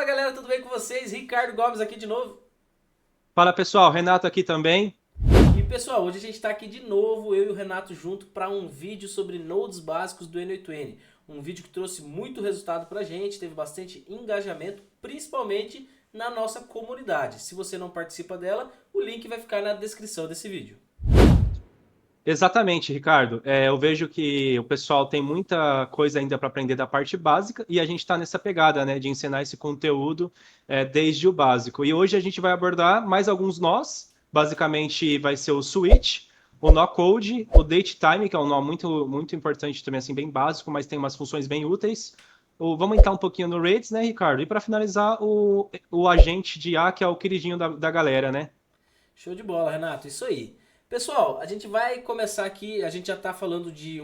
galera, tudo bem com vocês? Ricardo Gomes aqui de novo. Fala pessoal, Renato aqui também. E pessoal, hoje a gente está aqui de novo, eu e o Renato junto, para um vídeo sobre nodes básicos do N8N. Um vídeo que trouxe muito resultado para a gente, teve bastante engajamento, principalmente na nossa comunidade. Se você não participa dela, o link vai ficar na descrição desse vídeo. Exatamente, Ricardo. Eu vejo que o pessoal tem muita coisa ainda para aprender da parte básica e a gente está nessa pegada, né, de ensinar esse conteúdo desde o básico. E hoje a gente vai abordar mais alguns nós. Basicamente vai ser o switch, o no code, o date time, que é um nó muito importante também, assim, bem básico, mas tem umas funções bem úteis. Vamos entrar um pouquinho no rates, né, Ricardo? E para finalizar, o agente de IA, que é o queridinho da galera, né? Show de bola, Renato, isso aí. Pessoal, a gente vai começar aqui, a gente já está falando de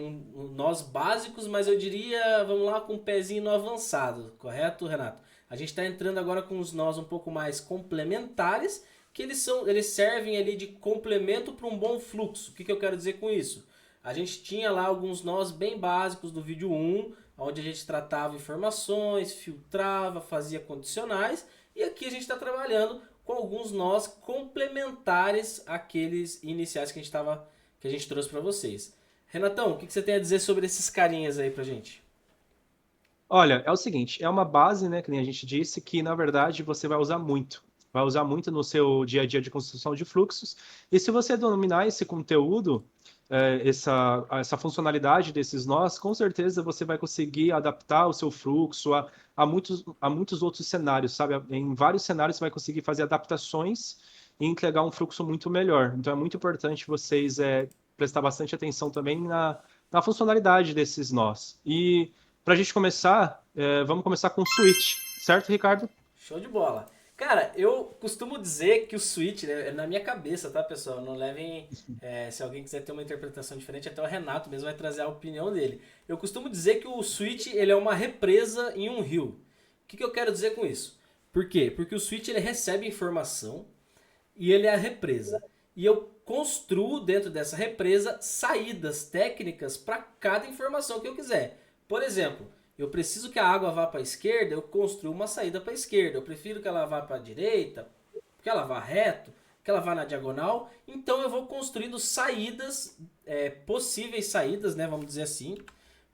nós básicos, mas eu diria, vamos lá com um pezinho no avançado, correto, Renato? A gente está entrando agora com os nós um pouco mais complementares, que eles servem ali de complemento para um bom fluxo. O que eu quero dizer com isso? A gente tinha lá alguns nós bem básicos do vídeo 1, onde a gente tratava informações, filtrava, fazia condicionais, e aqui a gente está trabalhando com alguns nós complementares àqueles iniciais que a gente trouxe para vocês. Renatão, o que você tem a dizer sobre esses carinhas aí pra gente? Olha, é o seguinte, é uma base, né, que nem a gente disse, que na verdade você vai usar muito. Vai usar muito no seu dia a dia de construção de fluxos. E se você dominar esse conteúdo, essa funcionalidade desses nós, com certeza você vai conseguir adaptar o seu fluxo a muitos outros cenários, sabe? Em vários cenários você vai conseguir fazer adaptações e entregar um fluxo muito melhor. Então é muito importante vocês prestar bastante atenção também na funcionalidade desses nós. E para a gente começar, vamos começar com o switch, certo, Ricardo? Show de bola. Cara, eu costumo dizer que o switch, né, é na minha cabeça, tá, pessoal? Não levem. Se alguém quiser ter uma interpretação diferente, até o Renato mesmo vai trazer a opinião dele. Eu costumo dizer que o switch ele é uma represa em um rio. O que eu quero dizer com isso? Por quê? Porque o switch ele recebe informação e ele é a represa. E eu construo dentro dessa represa saídas técnicas para cada informação que eu quiser. Por exemplo, eu preciso que a água vá para a esquerda, eu construo uma saída para a esquerda. Eu prefiro que ela vá para a direita, que ela vá reto, que ela vá na diagonal. Então eu vou construindo saídas, possíveis saídas, né, vamos dizer assim,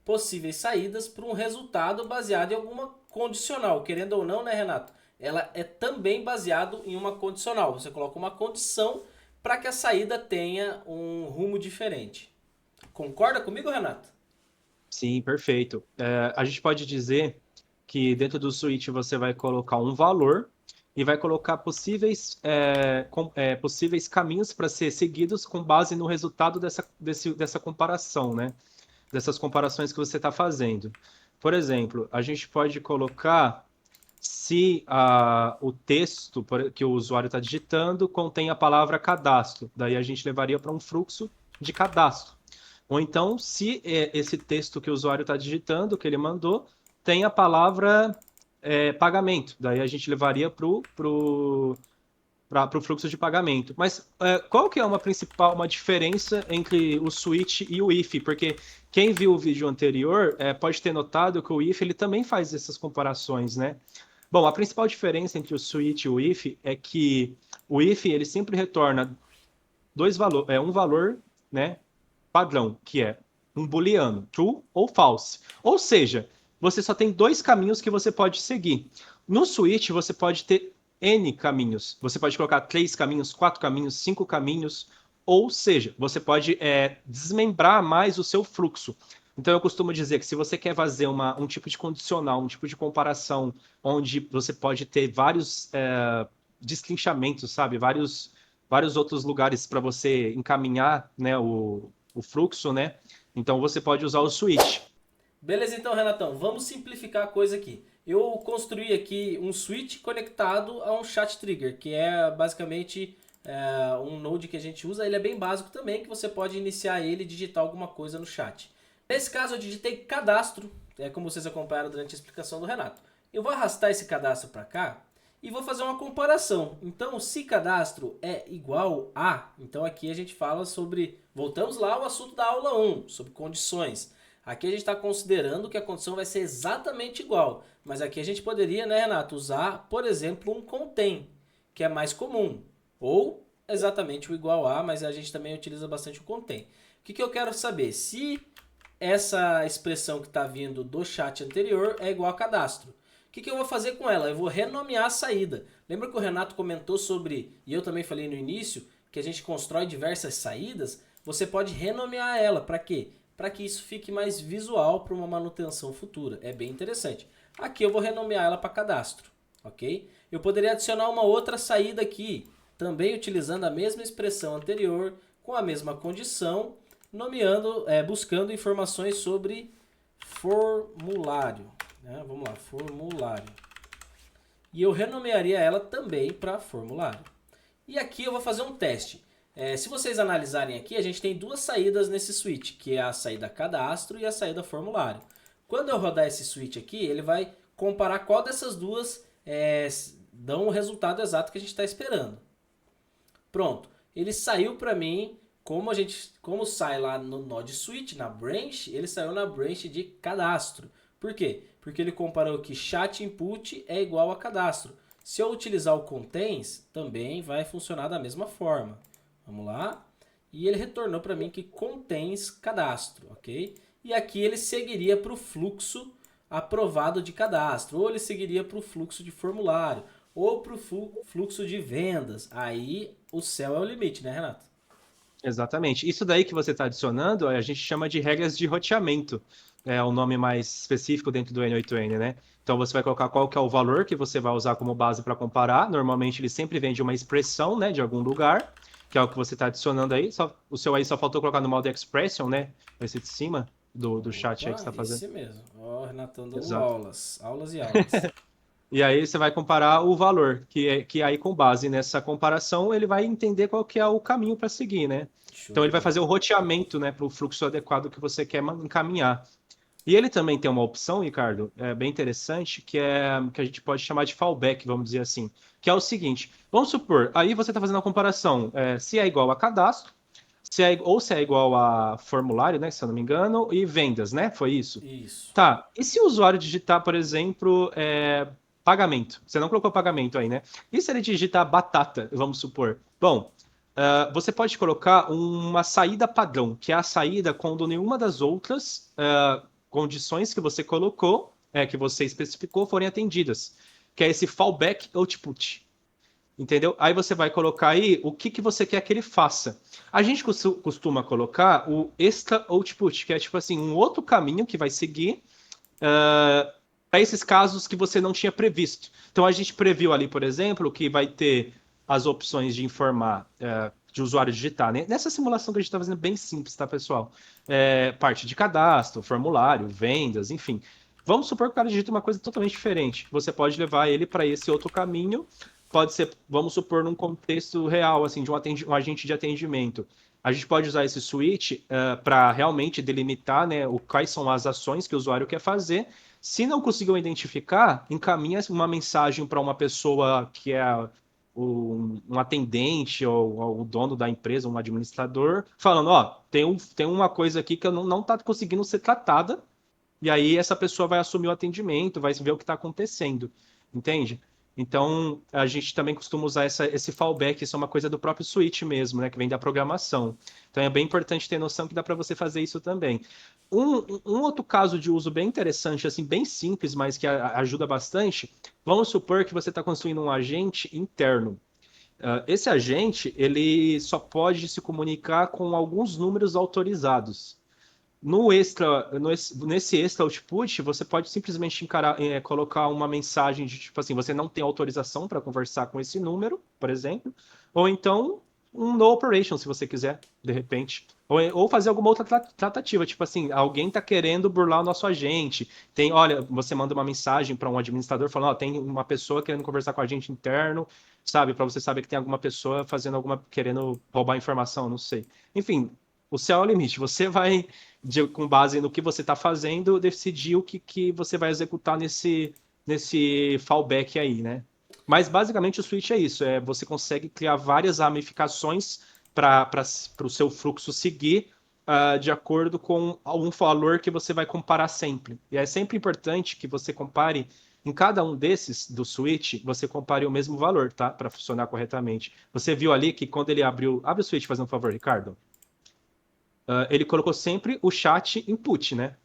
possíveis saídas para um resultado baseado em alguma condicional. Querendo ou não, né, Renato? Ela é também baseado em uma condicional. Você coloca uma condição para que a saída tenha um rumo diferente. Concorda comigo, Renato? Sim, perfeito. A gente pode dizer que dentro do switch você vai colocar um valor e vai colocar possíveis caminhos para ser seguidos com base no resultado dessa comparação, né? Dessas comparações que você está fazendo. Por exemplo, a gente pode colocar se o texto que o usuário está digitando contém a palavra cadastro. Daí a gente levaria para um fluxo de cadastro. Ou então, se esse texto que o usuário está digitando, que ele mandou, tem a palavra pagamento. Daí a gente levaria para o fluxo de pagamento. Mas qual que é uma diferença entre o switch e o if? Porque quem viu o vídeo anterior pode ter notado que o if ele também faz essas comparações, né? Bom, a principal diferença entre o switch e o if é que o if ele sempre retorna um valor, né, padrão, que é um booleano, true ou false. Ou seja, você só tem dois caminhos que você pode seguir. No switch, você pode ter N caminhos. Você pode colocar 3 caminhos, 4 caminhos, 5 caminhos. Ou seja, você pode desmembrar mais o seu fluxo. Então, eu costumo dizer que se você quer fazer um tipo de condicional, um tipo de comparação, onde você pode ter vários destrinchamentos, sabe? Vários outros lugares para você encaminhar, né, o fluxo, né? Então você pode usar o switch. Beleza, então, Renatão, vamos simplificar a coisa aqui. Eu construí aqui um switch conectado a um chat trigger, que é basicamente um node que a gente usa. Ele é bem básico também, que você pode iniciar ele e digitar alguma coisa no chat. Nesse caso, eu digitei cadastro, como vocês acompanharam durante a explicação do Renato. Eu vou arrastar esse cadastro para cá e vou fazer uma comparação. Então, se cadastro é igual a, então aqui a gente fala sobre, voltamos lá ao assunto da aula 1, sobre condições. Aqui a gente está considerando que a condição vai ser exatamente igual, mas aqui a gente poderia, né, Renato, usar, por exemplo, um contém, que é mais comum, ou exatamente o igual a, mas a gente também utiliza bastante o contém. O que eu quero saber? Se essa expressão que está vindo do chat anterior é igual a cadastro. O que eu vou fazer com ela? Eu vou renomear a saída. Lembra que o Renato comentou sobre, e eu também falei no início, que a gente constrói diversas saídas? Você pode renomear ela. Para quê? Para que isso fique mais visual para uma manutenção futura. É bem interessante. Aqui eu vou renomear ela para cadastro. Ok? Eu poderia adicionar uma outra saída aqui, também utilizando a mesma expressão anterior, com a mesma condição, nomeando, buscando informações sobre formulário. Né? Vamos lá, formulário. E eu renomearia ela também para formulário. E aqui eu vou fazer um teste. Se vocês analisarem aqui, a gente tem duas saídas nesse switch, que é a saída cadastro e a saída formulário. Quando eu rodar esse switch aqui, ele vai comparar qual dessas duas dão o resultado exato que a gente está esperando. Pronto, ele saiu para mim, como sai lá no node switch, na branch, ele saiu na branch de cadastro. Por quê? Porque ele comparou que chat input é igual a cadastro. Se eu utilizar o contains, também vai funcionar da mesma forma. Vamos lá. E ele retornou para mim que contains cadastro, ok? E aqui ele seguiria para o fluxo aprovado de cadastro, ou ele seguiria para o fluxo de formulário, ou para o fluxo de vendas. Aí o céu é o limite, né, Renato? Exatamente. Isso daí que você está adicionando, a gente chama de regras de roteamento. É o nome mais específico dentro do N8N, né? Então você vai colocar qual que é o valor que você vai usar como base para comparar. Normalmente ele sempre vem de uma expressão, né, de algum lugar, que é o que você está adicionando aí. O seu aí só faltou colocar no modo expression, né? Esse de cima do chat aí que você está Opa, fazendo. esse mesmo. Ó, Renatão dando Exato. aulas, aulas e aulas. E aí você vai comparar o valor, que aí com base nessa comparação ele vai entender qual que é o caminho para seguir, né? Show Então de ele vai bola. fazer o roteamento, né, para o fluxo adequado que você quer encaminhar. E ele também tem uma opção, Ricardo, bem interessante, que a gente pode chamar de fallback, vamos dizer assim, que é o seguinte: vamos supor, aí você está fazendo a comparação, se é igual a cadastro, ou se é igual a formulário, né, se eu não me engano, e vendas, né? Foi isso? Isso. Tá. E se o usuário digitar, por exemplo, pagamento? Você não colocou pagamento aí, né? E se ele digitar batata, vamos supor? Bom, você pode colocar uma saída padrão, que é a saída quando nenhuma das outras condições que você colocou, que você especificou, forem atendidas, que é esse fallback output. Entendeu? Aí você vai colocar aí o que você quer que ele faça. A gente costuma colocar o extra output, que é tipo assim, um outro caminho que vai seguir para esses casos que você não tinha previsto. Então a gente previu ali, por exemplo, que vai ter as opções de informar, de usuário digitar, né? Nessa simulação que a gente está fazendo bem simples, tá, pessoal? Parte de cadastro, formulário, vendas, enfim. Vamos supor que o cara digita uma coisa totalmente diferente. Você pode levar ele para esse outro caminho. Pode ser, vamos supor, num contexto real, assim, de um agente de atendimento. A gente pode usar esse switch para realmente delimitar, né, quais são as ações que o usuário quer fazer. Se não conseguiu identificar, encaminha uma mensagem para uma pessoa que é um atendente ou o dono da empresa, um administrador, falando, ó, tem uma coisa aqui que não está conseguindo ser tratada, e aí essa pessoa vai assumir o atendimento, vai ver o que está acontecendo, entende? Então, a gente também costuma usar esse fallback, isso é uma coisa do próprio switch mesmo, né, que vem da programação. Então, é bem importante ter noção que dá para você fazer isso também. Um outro caso de uso bem interessante, assim, bem simples, mas que ajuda bastante, vamos supor que você está construindo um agente interno. Esse agente, ele só pode se comunicar com alguns números autorizados. Nesse extra output, você pode simplesmente colocar uma mensagem de tipo assim, você não tem autorização para conversar com esse número, por exemplo, ou então um no operation, se você quiser, de repente. Ou fazer alguma outra tratativa, tipo assim, alguém está querendo burlar o nosso agente. Olha, você manda uma mensagem para um administrador falando, ó, tem uma pessoa querendo conversar com a gente interno, sabe, para você saber que tem alguma pessoa querendo roubar informação, não sei. Enfim, o céu é o limite. Você vai com base no que você está fazendo, decidir o que você vai executar nesse fallback aí, né? Mas basicamente o switch é isso, você consegue criar várias ramificações para o seu fluxo seguir de acordo com algum valor que você vai comparar sempre. E é sempre importante que você compare em cada um desses do switch, você compare o mesmo valor, tá? Para funcionar corretamente. Você viu ali que quando ele abriu. Abre o switch, fazendo um favor, Ricardo. Ele colocou sempre o chat input, né?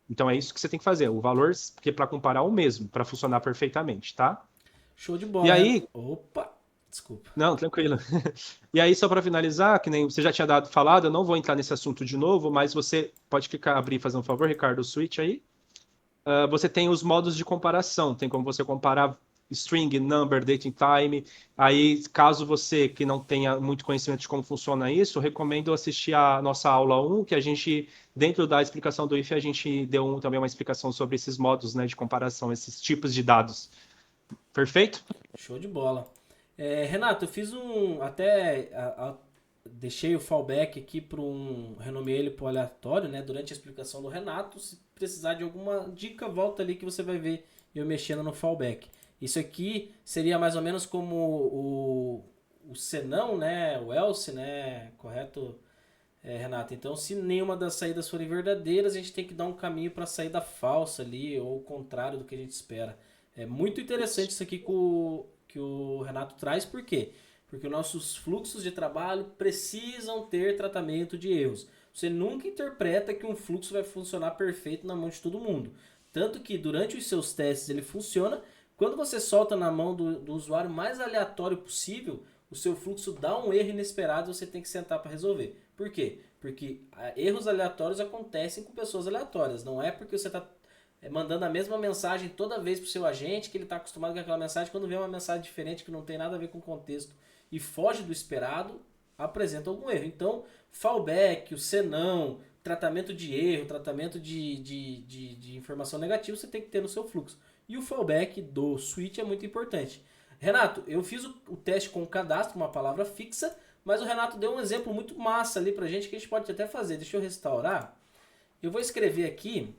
Então é isso que você tem que fazer. O valor que é para comparar o mesmo, para funcionar perfeitamente, tá? Show de E bola, Renan. aí, Opa, desculpa. não, tranquilo. E aí, só para finalizar, que nem você já tinha falado, eu não vou entrar nesse assunto de novo, mas você pode clicar, abrir e fazer um favor, Ricardo, o switch aí. Você tem os modos de comparação, tem como você comparar string, number, date and time. Aí, caso você que não tenha muito conhecimento de como funciona isso, eu recomendo assistir a nossa aula 1, que a gente, dentro da explicação do if, a gente deu também uma explicação sobre esses modos, né, de comparação, esses tipos de dados. Perfeito? Show de bola. Renato, eu fiz um. Até deixei o fallback aqui para um. Renomeei ele para o aleatório, né? Durante a explicação do Renato. Se precisar de alguma dica, volta ali que você vai ver eu mexendo no fallback. Isso aqui seria mais ou menos como o senão, né? O else, né? Correto, Renato? Então, se nenhuma das saídas forem verdadeiras, a gente tem que dar um caminho para a saída falsa ali, ou o contrário do que a gente espera. É muito interessante isso aqui que o Renato traz, por quê? Porque os nossos fluxos de trabalho precisam ter tratamento de erros. Você nunca interpreta que um fluxo vai funcionar perfeito na mão de todo mundo. Tanto que durante os seus testes ele funciona. Quando você solta na mão do usuário mais aleatório possível, o seu fluxo dá um erro inesperado e você tem que sentar para resolver. Por quê? Porque erros aleatórios acontecem com pessoas aleatórias. Não é porque você está mandando a mesma mensagem toda vez para o seu agente que ele está acostumado com aquela mensagem. Quando vê uma mensagem diferente que não tem nada a ver com o contexto e foge do esperado, apresenta algum erro. Então, fallback, o senão, tratamento de erro, tratamento de informação negativa, você tem que ter no seu fluxo. E o fallback do switch é muito importante. Renato, eu fiz o teste com o cadastro, uma palavra fixa, mas o Renato deu um exemplo muito massa ali pra gente que a gente pode até fazer. Deixa eu restaurar. Eu vou escrever aqui,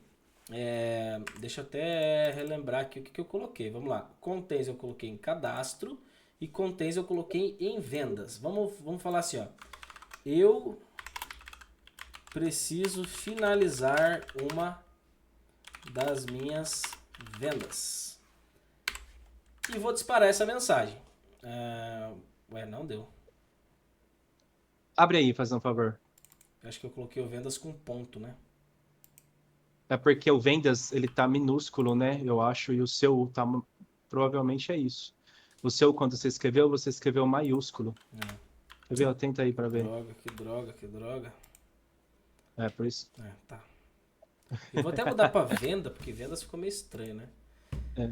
deixa eu até relembrar aqui o que eu coloquei. Vamos lá. Contents eu coloquei em cadastro e contents eu coloquei em vendas. Vamos falar assim, ó. Eu preciso finalizar uma das minhas vendas. E vou disparar essa mensagem. Não deu. Abre aí, fazendo um favor. Acho que eu coloquei o vendas com ponto, né? É porque o vendas, ele tá minúsculo, né? Eu acho, e o seu tá... Provavelmente é isso. O seu, quando você escreveu maiúsculo. Quer ver? Tenta aí para ver. Que droga. É, por isso. Tá. Eu vou até mudar para venda, porque vendas ficou meio estranho, né? É.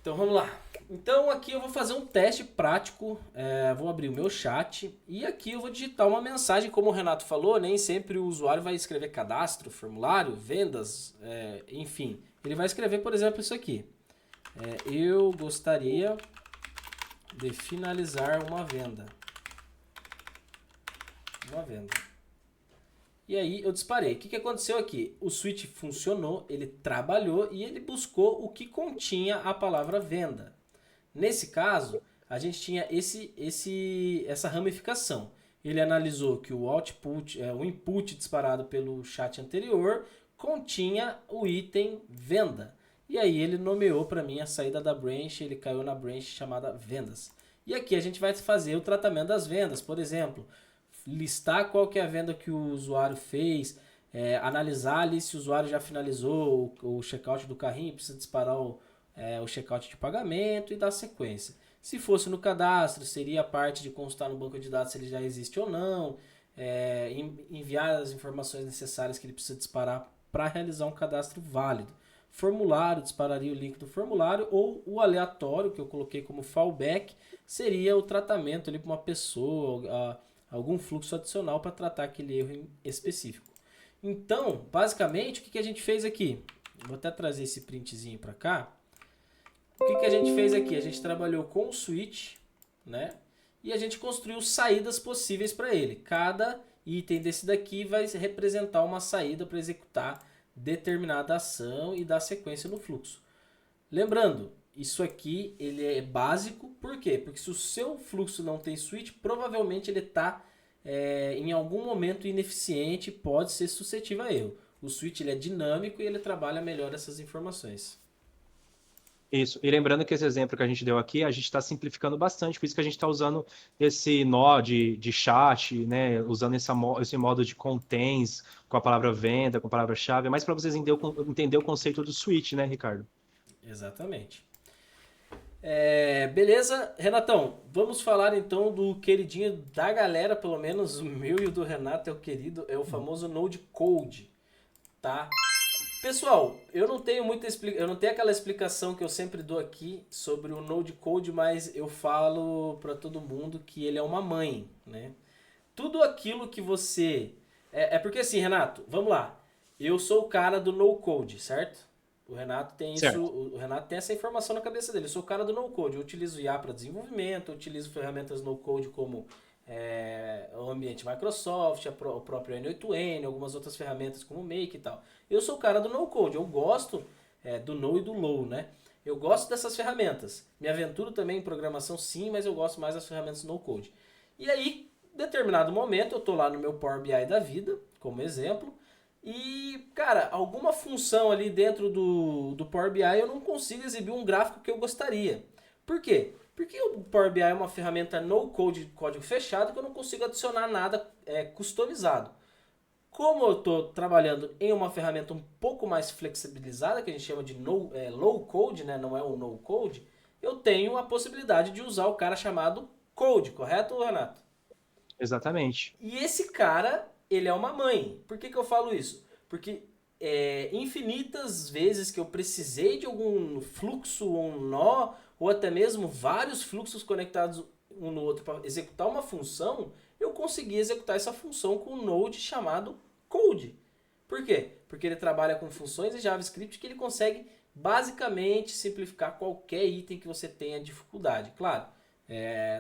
Então vamos lá. Então aqui eu vou fazer um teste prático. Vou abrir o meu chat e aqui eu vou digitar uma mensagem, como o Renato falou, nem sempre o usuário vai escrever cadastro, formulário, vendas, enfim. Ele vai escrever, por exemplo, isso aqui. Eu gostaria de finalizar uma venda. E aí eu disparei. O que aconteceu aqui? O switch funcionou, ele trabalhou e ele buscou o que continha a palavra venda. Nesse caso, a gente tinha essa ramificação. Ele analisou que o output, o input disparado pelo chat anterior continha o item venda. E aí ele nomeou para mim a saída da branch, ele caiu na branch chamada vendas. E aqui a gente vai fazer o tratamento das vendas, por exemplo, listar qual que é a venda que o usuário fez, analisar ali se o usuário já finalizou o checkout do carrinho, precisa disparar o checkout de pagamento e dar sequência. Se fosse no cadastro, seria a parte de consultar no banco de dados se ele já existe ou não, enviar as informações necessárias que ele precisa disparar para realizar um cadastro válido. Formulário, dispararia o link do formulário, ou o aleatório, que eu coloquei como fallback, seria o tratamento ali para uma pessoa, algum fluxo adicional para tratar aquele erro específico. Então, basicamente, o que a gente fez aqui? Vou até trazer esse printzinho para cá. O que a gente fez aqui? A gente trabalhou com o switch, né? E a gente construiu saídas possíveis para ele. Cada item desse daqui vai representar uma saída para executar determinada ação e dar sequência no fluxo. Lembrando, isso aqui ele é básico, por quê? Porque se o seu fluxo não tem switch, provavelmente ele está em algum momento ineficiente, pode ser suscetível a erro. O switch ele é dinâmico e ele trabalha melhor essas informações. Isso. E lembrando que esse exemplo que a gente deu aqui, a gente está simplificando bastante, por isso que a gente está usando esse nó de chat, né? Usando esse modo de contains com a palavra venda, com a palavra-chave, mas para vocês entender o conceito do switch, né, Ricardo? Exatamente. Beleza, Renatão, vamos falar então do queridinho da galera, pelo menos o meu e o do Renato é o querido, é o famoso Node Code, tá? Pessoal, eu não tenho eu não tenho aquela explicação que eu sempre dou aqui sobre o Node Code, mas eu falo para todo mundo que ele é uma mãe, né? Tudo aquilo que você porque assim, Renato, vamos lá. Eu sou o cara do no code, certo? O Renato tem isso, Certo. o Renato tem essa informação na cabeça dele. Eu sou o cara do no code. Eu utilizo IA para desenvolvimento, eu utilizo ferramentas no code como o ambiente Microsoft, o próprio N8N, algumas outras ferramentas como o Make e tal. Eu sou o cara do no code. Eu gosto do no e do low, né? Eu gosto dessas ferramentas. Me aventuro também em programação, sim, mas eu gosto mais das ferramentas no code. E aí, em determinado momento, eu tô lá no meu Power BI da vida, como exemplo, e, cara, alguma função ali dentro do Power BI eu não consigo exibir um gráfico que eu gostaria. Por quê? Porque o Power BI é uma ferramenta no code, código fechado, que eu não consigo adicionar nada customizado. Como eu estou trabalhando em uma ferramenta um pouco mais flexibilizada, que a gente chama de low code, né? Não é um no code, eu tenho a possibilidade de usar o cara chamado code, correto, Renato? Exatamente. E esse cara, ele é uma mãe. Por que eu falo isso? Porque infinitas vezes que eu precisei de algum fluxo ou um nó, ou até mesmo vários fluxos conectados um no outro para executar uma função, eu consegui executar essa função com um node chamado code. Por quê? Porque ele trabalha com funções em JavaScript que ele consegue basicamente simplificar qualquer item que você tenha dificuldade. Claro,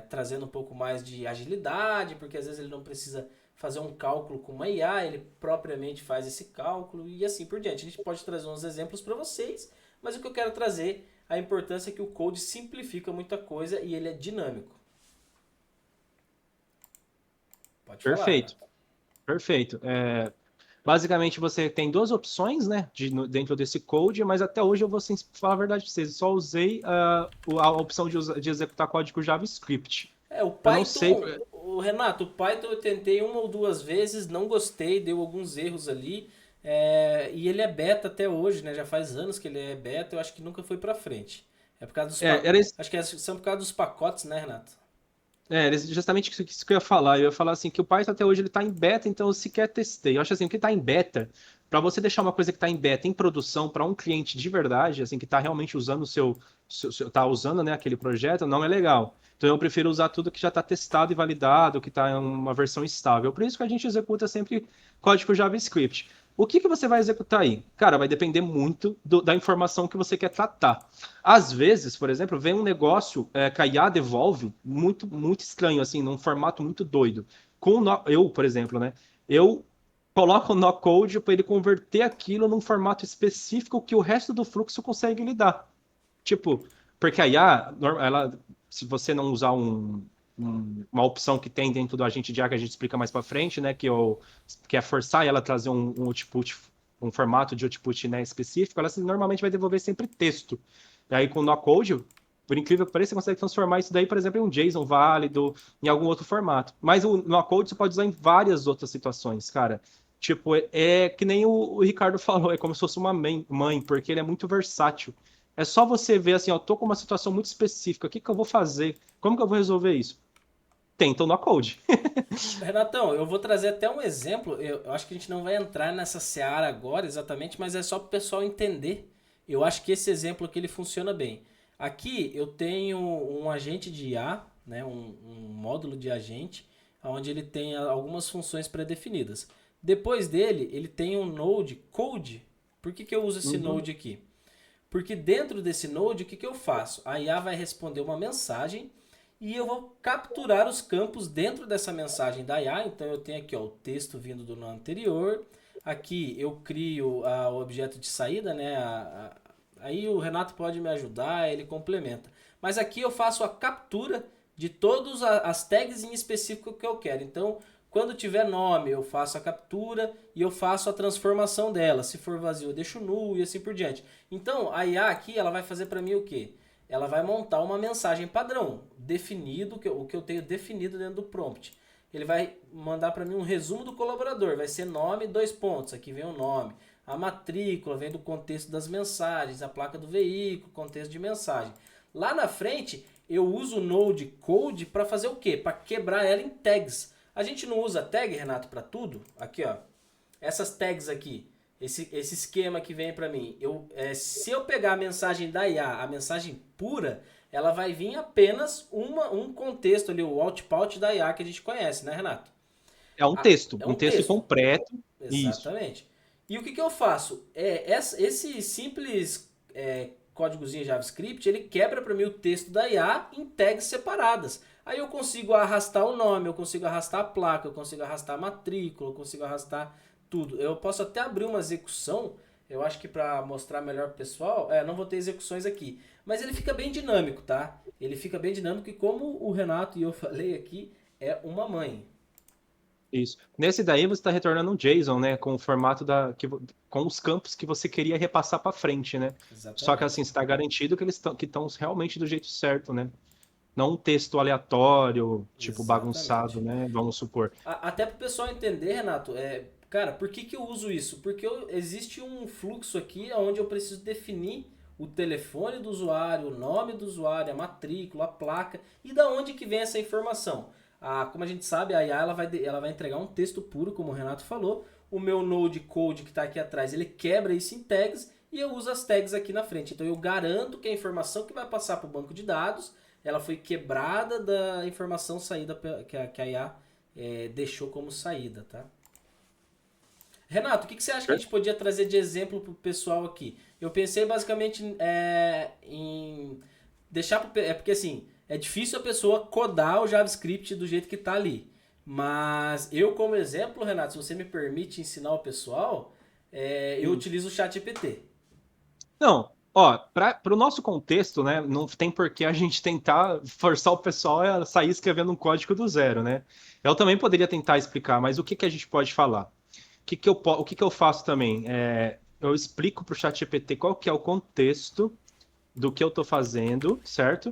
trazendo um pouco mais de agilidade, porque às vezes ele não precisa fazer um cálculo com uma IA, ele propriamente faz esse cálculo e assim por diante. A gente pode trazer uns exemplos para vocês, mas o que eu quero trazer, a importância é que o code simplifica muita coisa e ele é dinâmico. Pode falar, Perfeito. Renato. Perfeito. Basicamente, você tem duas opções, né, dentro desse code, mas até hoje eu vou falar a verdade para vocês, só usei a opção de executar código JavaScript. O Eu não sei. Python, o Renato, o Python eu tentei uma ou duas vezes, não gostei, deu alguns erros ali. E ele é beta até hoje, né? Já faz anos que ele é beta, eu acho que nunca foi pra frente. É por causa dos Era, acho que são por causa dos pacotes, né, Renato? era justamente isso que eu ia falar. Eu ia falar assim que o Python até hoje ele está em beta, então eu sequer testei. Eu acho assim, o que está em beta, para você deixar uma coisa que está em beta em produção para um cliente de verdade, assim, que está realmente usando tá usando, né, aquele projeto, não é legal. Então eu prefiro usar tudo que já está testado e validado, que está em uma versão estável. Por isso que a gente executa sempre código JavaScript. O que você vai executar aí? Cara, vai depender muito da informação que você quer tratar. Às vezes, por exemplo, vem um negócio que a IA devolve muito, muito estranho, assim, num formato muito doido. Eu, por exemplo, né? Eu coloco o no-code para ele converter aquilo num formato específico que o resto do fluxo consegue lidar. Tipo, porque a IA, se você não usar uma opção que tem dentro do agente de IA que a gente explica mais para frente, né, que é forçar ela a trazer um output, um formato de output, né, específico, ela normalmente vai devolver sempre texto. E aí com o no-code, por incrível que pareça, você consegue transformar isso daí, por exemplo, em um JSON válido, em algum outro formato. Mas o no-code você pode usar em várias outras situações, cara. Tipo, que nem o Ricardo falou, é como se fosse uma mãe, porque ele é muito versátil. É só você ver assim, ó, tô com uma situação muito específica, o que que eu vou fazer? Como que eu vou resolver isso? Tenta o no-code. Renatão, eu vou trazer até um exemplo. Eu acho que a gente não vai entrar nessa seara agora exatamente, mas é só para o pessoal entender. Eu acho que esse exemplo aqui ele funciona bem. Aqui eu tenho um agente de IA, né, um módulo de agente, onde ele tem algumas funções pré-definidas. Depois dele, ele tem um node code. Por que eu uso esse Uhum. node aqui? Porque dentro desse node, o que eu faço? A IA vai responder uma mensagem e eu vou capturar os campos dentro dessa mensagem da IA. Então eu tenho aqui ó, o texto vindo do nó anterior. Aqui eu crio o objeto de saída, né? Aí o Renato pode me ajudar, ele complementa. Mas aqui eu faço a captura de todas as tags em específico que eu quero. Então, Quando tiver nome, eu faço a captura e eu faço a transformação dela. Se for vazio, eu deixo null e assim por diante. Então, a IA aqui, ela vai fazer para mim o quê? Ela vai montar uma mensagem padrão, definido, o que eu tenho definido dentro do prompt. Ele vai mandar para mim um resumo do colaborador, vai ser nome, 2 pontos, aqui vem o nome. A matrícula vem do contexto das mensagens, a placa do veículo, contexto de mensagem. Lá na frente, eu uso o Node Code para fazer o quê? Para quebrar ela em tags. A gente não usa tag, Renato, para tudo? Aqui, ó. Essas tags aqui, esse esquema que vem para mim. Se eu pegar a mensagem da IA, a mensagem pura, ela vai vir apenas um contexto ali, o output da IA que a gente conhece, né, Renato? É um texto, É um um texto texto. completo. Isso. Exatamente. E o que eu faço? Esse simples códigozinho JavaScript, ele quebra para mim o texto da IA em tags separadas. Aí eu consigo arrastar o nome, eu consigo arrastar a placa, eu consigo arrastar a matrícula, eu consigo arrastar tudo. Eu posso até abrir uma execução, eu acho que para mostrar melhor pro pessoal, não vou ter execuções aqui. Mas ele fica bem dinâmico, tá? Ele fica bem dinâmico e como o Renato e eu falei aqui, é uma mãe. Isso. Nesse daí você está retornando um JSON, né? Com o formato com os campos que você queria repassar para frente, né? Só que assim, Exatamente. está garantido que eles estão realmente do jeito certo, né? Não um texto aleatório, tipo bagunçado, Exatamente. né? Vamos supor. Até para o pessoal entender, Renato, cara, por que eu uso isso? Porque existe um fluxo aqui onde eu preciso definir o telefone do usuário, o nome do usuário, a matrícula, a placa e da onde que vem essa informação. Como a gente sabe, a IA ela vai entregar um texto puro, como o Renato falou. O meu Node Code que está aqui atrás, ele quebra isso em tags e eu uso as tags aqui na frente. Então eu garanto que a informação que vai passar para o banco de dados, ela foi quebrada da informação saída que a IA deixou como saída, tá? Renato, o que você acha que a gente podia trazer de exemplo para o pessoal aqui? Eu pensei basicamente em deixar porque assim, é difícil a pessoa codar o JavaScript do jeito que está ali. Mas eu, como exemplo, Renato, se você me permite ensinar o pessoal, eu Sim. utilizo o ChatGPT. Não, ó, para o nosso contexto, né? Não tem por que a gente tentar forçar o pessoal a sair escrevendo um código do zero, né? Eu também poderia tentar explicar, mas o que que a gente pode falar? O que que eu faço também? Eu explico para o ChatGPT qual que é o contexto do que eu estou fazendo, certo?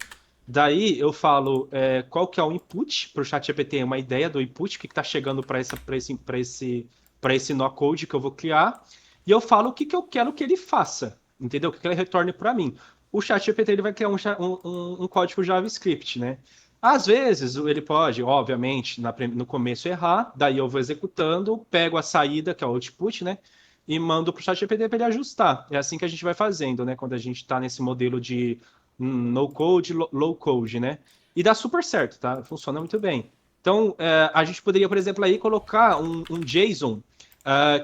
Daí eu falo qual que é o input para o ChatGPT, uma ideia do input, o que está chegando para esse no code que eu vou criar, e eu falo o que, que eu quero que ele faça, entendeu? O que, que ele retorne para mim. O ChatGPT ele vai criar um código JavaScript, né? Às vezes ele pode, obviamente, no começo errar, daí eu vou executando, pego a saída, que é o output, né? E mando para o ChatGPT para ele ajustar. É assim que a gente vai fazendo, né? Quando a gente está nesse modelo de no code, low code, né? E dá super certo, tá? Funciona muito bem. Então, a gente poderia, por exemplo, aí colocar um JSON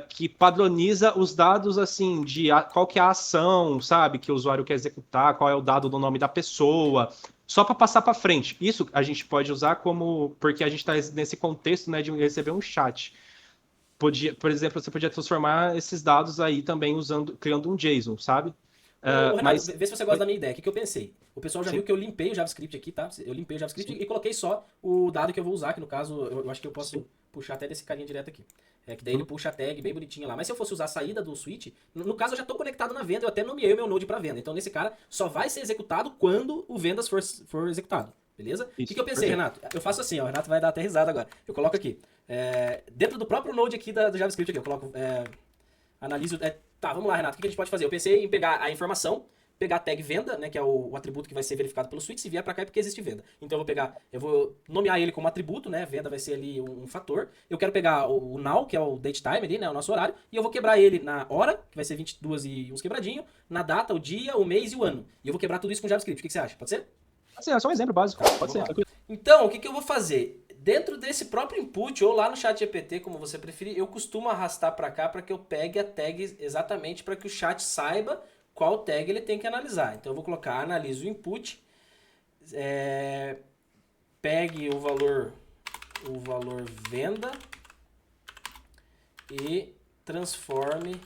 que padroniza os dados assim de qual que é a ação, sabe, que o usuário quer executar, qual é o dado do nome da pessoa, só para passar para frente. Isso a gente pode usar como porque a gente está nesse contexto, né, de receber um chat. Por exemplo, você podia transformar esses dados aí também criando um JSON, sabe? Ô, Renato, Mas vê se você gosta da minha ideia. O que eu pensei? O pessoal já viu sim, que eu limpei o JavaScript aqui, tá? Eu limpei o JavaScript sim. e coloquei só o dado que eu vou usar, que no caso eu acho que eu posso Sim. puxar até desse carinha direto aqui. Que daí ele Uhum. puxa a tag bem bonitinha lá. Mas se eu fosse usar a saída do switch, no caso eu já estou conectado na venda, eu até nomeei o meu node para venda. Então nesse cara só vai ser executado quando o vendas for executado. Beleza? O que Isso, eu pensei, perfeito. Renato? Eu faço assim, ó. O Renato vai dar até risada agora. Eu coloco aqui. Dentro do próprio node aqui do JavaScript aqui, eu coloco. Analiso. Tá, vamos lá, Renato. O que a gente pode fazer? Eu pensei em pegar a informação, pegar a tag venda, né, que é o atributo que vai ser verificado pelo switch, se vier para cá é porque existe venda. Então eu vou nomear ele como atributo, né, venda vai ser ali um fator. Eu quero pegar o now, que é o date time ali, né, o nosso horário, e eu vou quebrar ele na hora, que vai ser 22 e uns quebradinho, na data, o dia, o mês e o ano. E eu vou quebrar tudo isso com JavaScript. O que você acha? Pode ser? Assim, é só um exemplo básico. Tá, então Pode vamos ser, lá. tranquilo. Então, o que eu vou fazer? Dentro desse próprio input, ou lá no chat GPT, como você preferir, eu costumo arrastar para cá para que eu pegue a tag exatamente para que o chat saiba qual tag ele tem que analisar. Então eu vou colocar analise o input, pegue o valor venda e transforme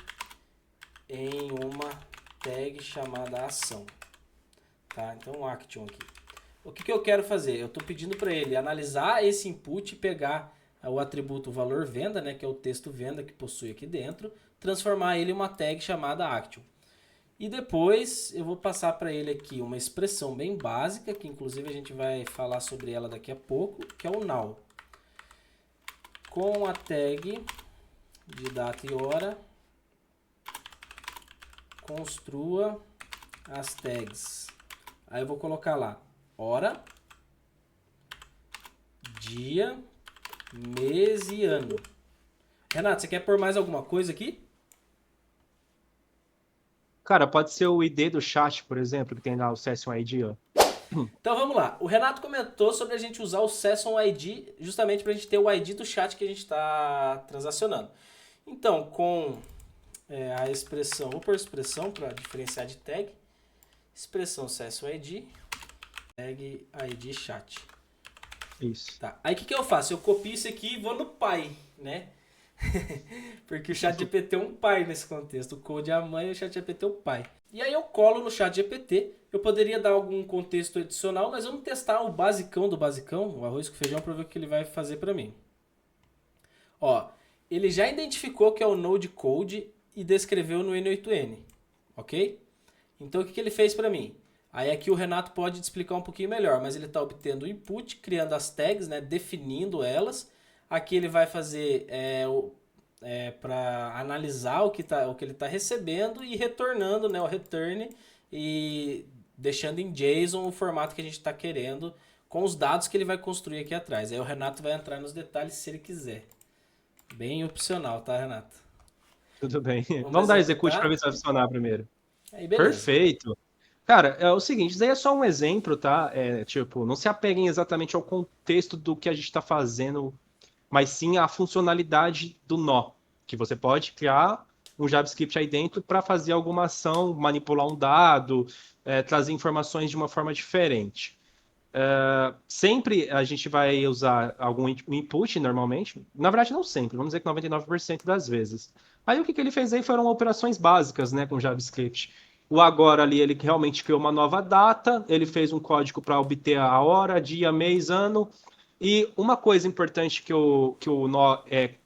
em uma tag chamada ação. Tá? Então action aqui. O que eu quero fazer? Eu estou pedindo para ele analisar esse input e pegar o atributo valor venda, né, que é o texto venda que possui aqui dentro, transformar ele em uma tag chamada action. E depois eu vou passar para ele aqui uma expressão bem básica, que inclusive a gente vai falar sobre ela daqui a pouco, que é o now. Com a tag de data e hora, construa as tags. Aí eu vou colocar lá hora, dia, mês e ano. Renato, você quer pôr mais alguma coisa aqui? Cara, pode ser o ID do chat, por exemplo, que tem lá o Session ID, ó. Então vamos lá. O Renato comentou sobre a gente usar o Session ID justamente para a gente ter o ID do chat que a gente está transacionando. Então, com a expressão, vou pôr expressão para diferenciar de tag. Expressão Session ID, tag ID chat. Isso. Tá. Aí o que eu faço? Eu copio isso aqui e vou no pai, né? Porque o ChatGPT é um pai nesse contexto. O Code é a mãe e o ChatGPT é o pai. E aí eu colo no ChatGPT. Eu poderia dar algum contexto adicional, mas vamos testar o basicão do basicão, o arroz com feijão, para ver o que ele vai fazer para mim. Ó, ele já identificou que é o Node Code e descreveu no N8N, ok? Então o que ele fez para mim? Aí aqui o Renato pode explicar um pouquinho melhor, mas ele está obtendo o input, criando as tags, né, definindo elas. Aqui ele vai fazer para analisar o que ele está recebendo e retornando, né, o return e deixando em JSON o formato que a gente está querendo com os dados que ele vai construir aqui atrás. Aí o Renato vai entrar nos detalhes se ele quiser. Bem opcional, tá, Renato? Tudo bem. Vamos dar execute para ver se vai funcionar primeiro. Aí, beleza. Perfeito. Cara, é o seguinte, isso daí é só um exemplo, tá? Tipo, não se apeguem exatamente ao contexto do que a gente está fazendo, mas sim à funcionalidade do nó, que você pode criar um JavaScript aí dentro para fazer alguma ação, manipular um dado, trazer informações de uma forma diferente. Sempre a gente vai usar algum input, normalmente. Na verdade, não sempre, vamos dizer que 99% das vezes. Aí o que ele fez aí foram operações básicas, né, com JavaScript. O agora ali, ele realmente criou uma nova data, ele fez um código para obter a hora, dia, mês, ano. E uma coisa importante que o nó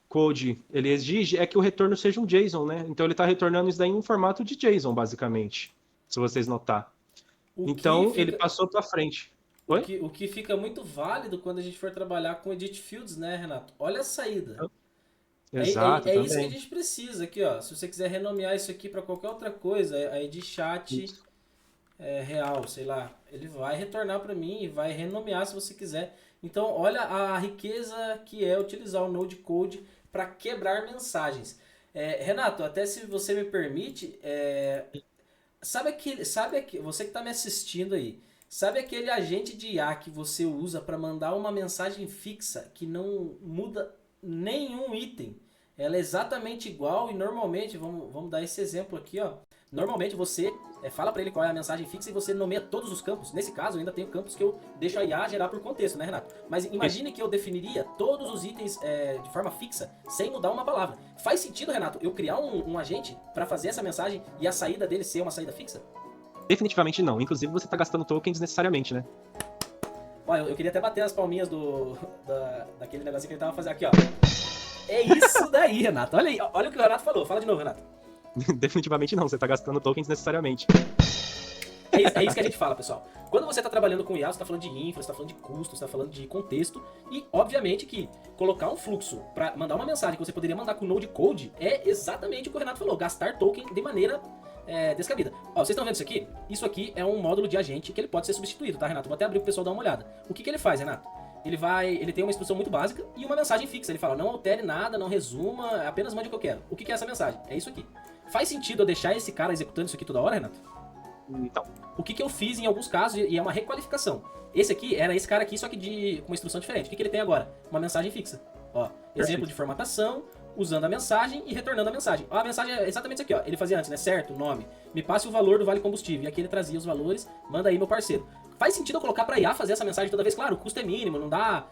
code ele exige é que o retorno seja um JSON, né? Então ele está retornando isso daí em formato de JSON, basicamente, se vocês notar. Então ele passou para frente. O que fica muito válido quando a gente for trabalhar com Edit Fields, né, Renato? Olha a saída. Exato, é isso que a gente precisa aqui, ó. Se você quiser renomear isso aqui para qualquer outra coisa, a Edit Chat real, sei lá, ele vai retornar para mim e vai renomear se você quiser. Então, olha a riqueza que é utilizar o Node Code para quebrar mensagens. Renato, até se você me permite, você que está me assistindo aí, sabe aquele agente de IA que você usa para mandar uma mensagem fixa que não muda nenhum item? Ela é exatamente igual e normalmente, vamos dar esse exemplo aqui, ó. Normalmente você fala para ele qual é a mensagem fixa e você nomeia todos os campos. Nesse caso, eu ainda tenho campos que eu deixo a IA gerar por contexto, né, Renato? Mas imagine que eu definiria todos os itens de forma fixa, sem mudar uma palavra. Faz sentido, Renato, eu criar um agente para fazer essa mensagem e a saída dele ser uma saída fixa? Definitivamente não. Inclusive, você está gastando tokens desnecessariamente, né? Olha, eu queria até bater as palminhas daquele negocinho que ele tava fazendo aqui, ó. É isso daí, Renato. Olha aí, olha o que o Renato falou. Fala de novo, Renato. Definitivamente não, você está gastando tokens necessariamente. É isso que a gente fala, pessoal. Quando você está trabalhando com IA, você está falando de infra, você está falando de custo, você está falando de contexto. E, obviamente, que colocar um fluxo para mandar uma mensagem que você poderia mandar com Node Code é exatamente o que o Renato falou. Gastar token de maneira descabida. Ó, vocês estão vendo isso aqui? Isso aqui é um módulo de agente que ele pode ser substituído, tá, Renato? Vou até abrir para o pessoal dar uma olhada. O que ele faz, Renato? Ele tem uma instrução muito básica e uma mensagem fixa. Ele fala, não altere nada, não resuma, apenas mande o que eu quero. O que é essa mensagem? É isso aqui. Faz sentido eu deixar esse cara executando isso aqui toda hora, Renato? Então. O que eu fiz em alguns casos, e é uma requalificação. Esse aqui era esse cara aqui, só que com uma instrução diferente. O que ele tem agora? Uma mensagem fixa. Ó, exemplo de formatação, usando a mensagem e retornando a mensagem. Ó, a mensagem é exatamente isso aqui, ó. Ele fazia antes, né? Certo, nome. Me passe o valor do vale combustível. E aqui ele trazia os valores, manda aí, meu parceiro. Faz sentido eu colocar pra IA fazer essa mensagem toda vez? Claro, o custo é mínimo, não dá,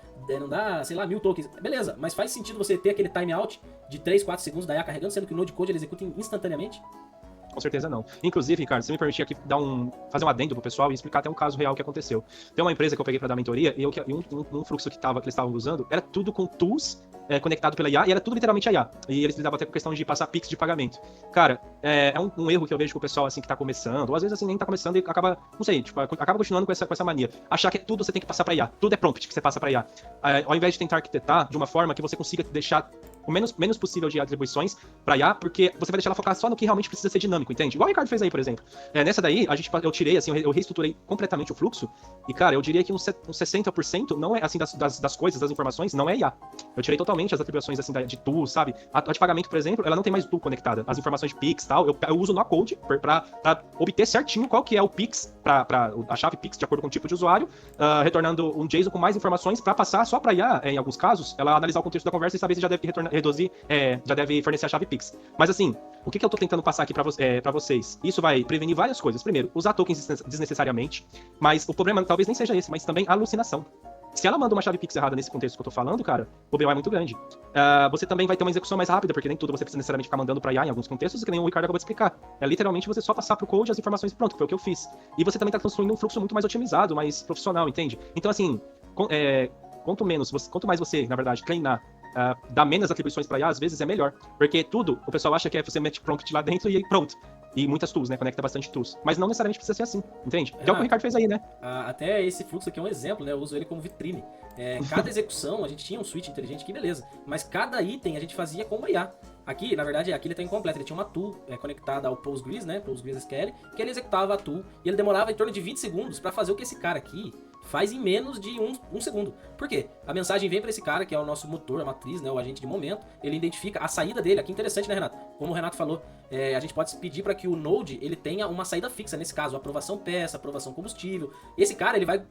sei lá, 1000 tokens. Beleza, mas faz sentido você ter aquele timeout de 3, 4 segundos da IA carregando, sendo que o Node Code ele executa instantaneamente? Com certeza não. Inclusive, Ricardo, se me permitir aqui fazer um adendo pro pessoal e explicar até um caso real que aconteceu. Tem uma empresa que eu peguei para dar mentoria e um fluxo que eles estavam usando era tudo com tools conectado pela IA e era tudo literalmente a IA. E eles lidavam até com questão de passar Pix de pagamento. Cara, é um erro que eu vejo com o pessoal assim que tá começando, ou às vezes assim nem tá começando e acaba, não sei, tipo, acaba continuando com essa mania. Achar que tudo você tem que passar pra IA. Tudo é prompt que você passa pra IA. Ao invés de tentar arquitetar de uma forma que você consiga deixar o menos possível de atribuições pra IA, porque você vai deixar ela focar só no que realmente precisa ser dinâmico, entende? Igual o Ricardo fez aí, por exemplo. Nessa daí, eu tirei, assim, eu reestruturei completamente o fluxo, e, cara, eu diria que uns 60% não é, assim, das coisas, das informações, não é IA. Eu tirei totalmente as atribuições, assim, de tool, sabe? A de pagamento, por exemplo, ela não tem mais tool conectada. As informações de Pix e tal, eu uso no code pra obter certinho qual que é o Pix, a chave Pix, de acordo com o tipo de usuário, retornando um JSON com mais informações pra passar só pra IA, em alguns casos, ela analisar o contexto da conversa e saber se já deve já deve fornecer a chave Pix. Mas assim, o que eu tô tentando passar aqui pra vocês? Isso vai prevenir várias coisas. Primeiro, usar tokens desnecessariamente, mas o problema talvez nem seja esse, mas também a alucinação. Se ela manda uma chave Pix errada nesse contexto que eu tô falando, cara, o BO é muito grande. Você também vai ter uma execução mais rápida, porque nem tudo você precisa necessariamente ficar mandando pra IA em alguns contextos, que nem o Ricardo acabou de explicar. É literalmente você só passar pro code as informações e pronto, que foi o que eu fiz. E você também tá construindo um fluxo muito mais otimizado, mais profissional, entende? Então, assim, quanto mais você, na verdade, treinar, dar menos atribuições para IA, às vezes é melhor. Porque tudo, o pessoal acha que você mete prompt lá dentro e aí pronto. E muitas tools, né? Conecta bastante tools. Mas não necessariamente precisa ser assim, entende? Que é o que o Ricardo fez aí, né? Até esse fluxo aqui é um exemplo, né? Eu uso ele como vitrine. Cada execução, a gente tinha um switch inteligente, que beleza. Mas cada item a gente fazia com uma IA. Aqui, na verdade, aqui ele tá incompleto. Ele tinha uma tool conectada ao Postgres, né? Postgres SQL, que ele executava a tool e ele demorava em torno de 20 segundos para fazer o que esse cara aqui faz em menos de um segundo. Por quê? A mensagem vem para esse cara, que é o nosso motor, a matriz, né, o agente de momento, ele identifica a saída dele. Aqui interessante, né, Renato? Como o Renato falou, a gente pode pedir para que o Node ele tenha uma saída fixa, nesse caso, aprovação peça, aprovação combustível. Esse cara, ele vai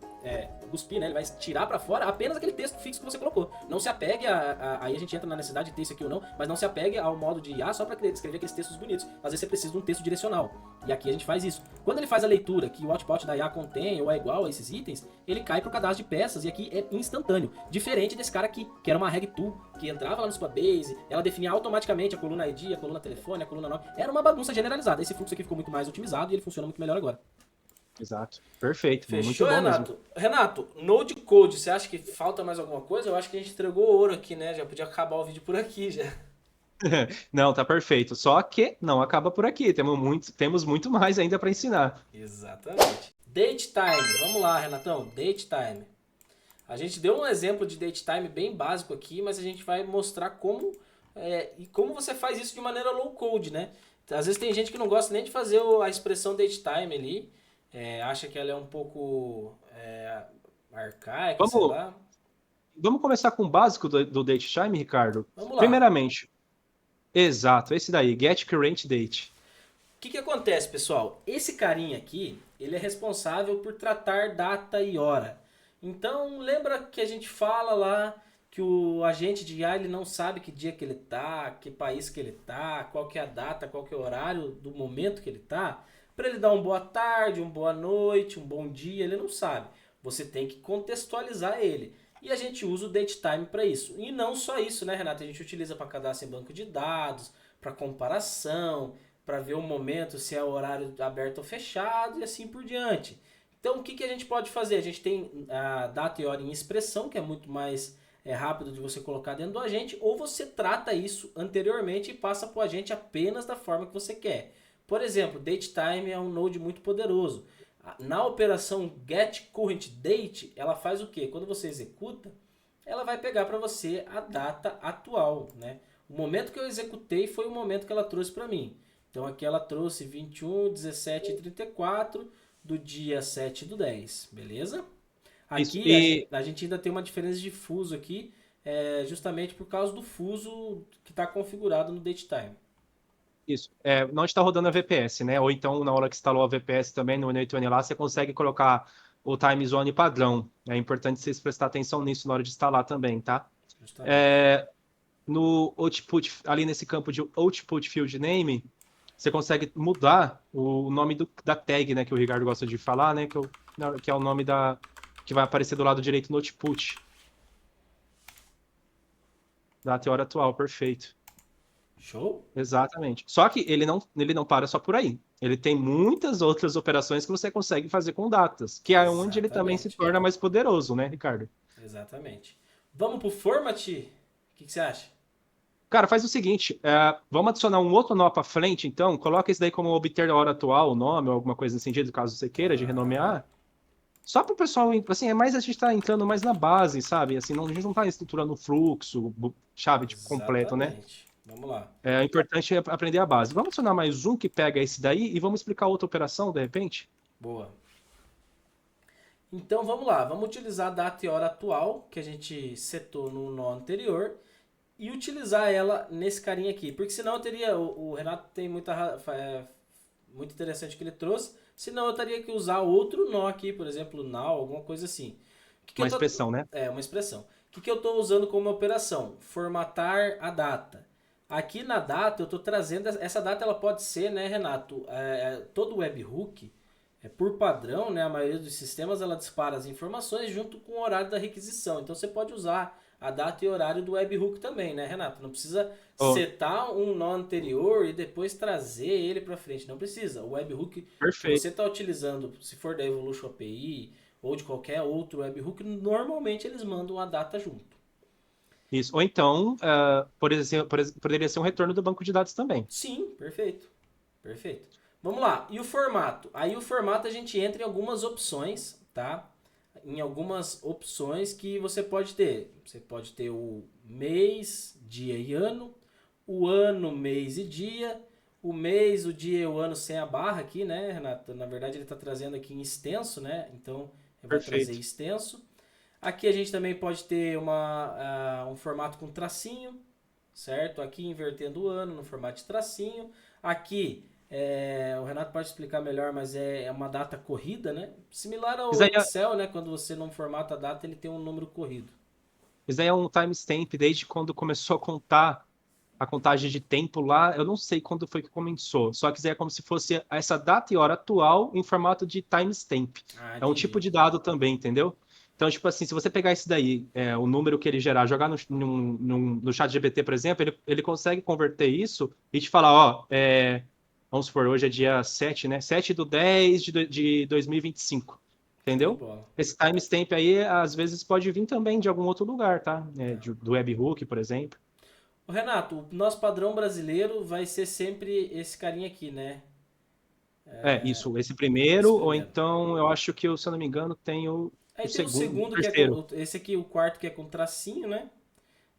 cuspir, né, ele vai tirar para fora apenas aquele texto fixo que você colocou. Não se apegue aí a gente entra na necessidade de ter isso aqui ou não, mas não se apegue ao modo de IA só para escrever aqueles textos bonitos. Às vezes você precisa de um texto direcional. E aqui a gente faz isso. Quando ele faz a leitura que o output da IA contém ou é igual a esses itens, ele cai pro cadastro de peças e aqui é instantâneo. Diferente desse cara aqui, que era uma reg tool, que entrava lá no Supabase, ela definia automaticamente a coluna ID, a coluna telefone, a coluna 9. Era uma bagunça generalizada. Esse fluxo aqui ficou muito mais otimizado e ele funciona muito melhor agora. Exato. Perfeito. Fechou, muito bom Renato? mesmo. Renato, Node Code, você acha que falta mais alguma coisa? Eu acho que a gente entregou ouro aqui, né? Já podia acabar o vídeo por aqui, já. Não, tá perfeito. Só que não acaba por aqui. Temos muito mais ainda para ensinar. Exatamente. Date time. Vamos lá, Renatão. Date time. A gente deu um exemplo de date time bem básico aqui, mas a gente vai mostrar como você faz isso de maneira low code, né? Às vezes tem gente que não gosta nem de fazer a expressão date time ali, acha que ela é um pouco arcaica, sei Vamos, lá. vamos começar com o básico do date time, Ricardo. Vamos lá. Primeiramente, exato, esse daí, get current date. O que acontece, pessoal? Esse carinha aqui, ele é responsável por tratar data e hora. Então, lembra que a gente fala lá que o agente de IA ele não sabe que dia que ele tá, que país que ele tá, qual que é a data, qual que é o horário do momento que ele tá? Para ele dar uma boa tarde, uma boa noite, um bom dia, ele não sabe. Você tem que contextualizar ele. E a gente usa o datetime para isso. E não só isso, né, Renato? A gente utiliza para cadastro em banco de dados, para comparação, para ver o momento, se é o horário aberto ou fechado e assim por diante. Então, o que a gente pode fazer? A gente tem a data e hora em expressão, que é muito mais rápido de você colocar dentro do agente, ou você trata isso anteriormente e passa para o agente apenas da forma que você quer. Por exemplo, datetime é um node muito poderoso. Na operação getCurrentDate, ela faz o quê? Quando você executa, ela vai pegar para você a data atual, né? O momento que eu executei foi o momento que ela trouxe para mim. Então aqui ela trouxe 21/17/34 do dia 7/10, beleza? Aqui a gente ainda tem uma diferença de fuso aqui, justamente por causa do fuso que está configurado no datetime. Isso. Não está rodando a VPS, né? Ou então, na hora que instalou a VPS também no Netune lá, você consegue colocar o time zone padrão. É importante vocês prestar atenção nisso na hora de instalar também, tá? No output, ali nesse campo de output field name, você consegue mudar o nome da tag, né? Que o Ricardo gosta de falar, né? Que é o nome que vai aparecer do lado direito no output. Data e hora atual, perfeito. Show? Exatamente. Só que ele não para só por aí. Ele tem muitas outras operações que você consegue fazer com datas, que é onde ele também se Exatamente. torna mais poderoso, né, Ricardo? Exatamente. Vamos pro format? O que você acha? Cara, faz o seguinte, vamos adicionar um outro nó para frente, então, coloca isso daí como obter a hora atual, o nome, ou alguma coisa nesse sentido, caso você queira, de Tá. renomear. Só para o pessoal, assim, é mais a gente está entrando mais na base, sabe? Assim, não, a gente não está estruturando o fluxo, chave, tipo, completo, né? Exatamente. Vamos lá. É importante aprender a base. Vamos adicionar mais um que pega esse daí e vamos explicar outra operação, de repente? Boa. Então vamos lá. Vamos utilizar a data e hora atual que a gente setou no nó anterior e utilizar ela nesse carinha aqui. Porque senão eu teria. O Renato tem muito interessante que ele trouxe. Senão eu teria que usar outro nó aqui, por exemplo, now, alguma coisa assim. O que Uma eu tô, expressão, né? uma expressão. O que eu estou usando como operação? Formatar a data. Aqui na data eu estou trazendo. Essa data ela pode ser, né, Renato? Todo webhook, por padrão, né, a maioria dos sistemas ela dispara as informações junto com o horário da requisição. Então você pode usar a data e horário do webhook também, né, Renato? Não precisa Oh, setar um nó anterior e depois trazer ele para frente. Não precisa. O webhook que perfeito. você está utilizando, se for da Evolution API ou de qualquer outro webhook, normalmente eles mandam a data junto. Isso. Ou então, poderia ser um retorno do banco de dados também. Sim, perfeito. Perfeito. Vamos lá. E o formato? Aí o formato a gente entra em algumas opções, tá? Em algumas opções que você pode ter. Você pode ter o mês, dia e ano, o ano, mês e dia, o mês, o dia e o ano sem a barra aqui, né, Renato? Na verdade ele está trazendo aqui em extenso, né? Então vai trazer Perfeito. extenso. Aqui a gente também pode ter um formato com tracinho, certo? Aqui invertendo o ano no formato de tracinho. Aqui o Renato pode explicar melhor, mas é uma data corrida, né? Similar Isso ao aí é, Excel, né? Quando você não formata a data, ele tem um número corrido. isso aí é um timestamp desde quando começou a contar a contagem de tempo lá. Eu não sei quando foi que começou. Só que isso aí é como se fosse essa data e hora atual em formato de timestamp. Ah, É um tipo entendi. de dado também, entendeu? Então, tipo assim, se você pegar esse daí, o número que ele gerar, jogar no chat GPT, por exemplo, ele consegue converter isso e te falar, ó, vamos supor, hoje é dia 7, né? 7/10 de 2025, Show de entendeu? bola. Esse timestamp aí, às vezes, pode vir também de algum outro lugar, tá? Do webhook, por exemplo. Ô, Renato, o nosso padrão brasileiro vai ser sempre esse carinha aqui, né? Isso, esse Esse primeiro, ou primeiro. então eu acho que, se eu não me engano, tem o Aí tem o segundo, o segundo que é terceiro. com. Esse aqui, o quarto que é com tracinho, né?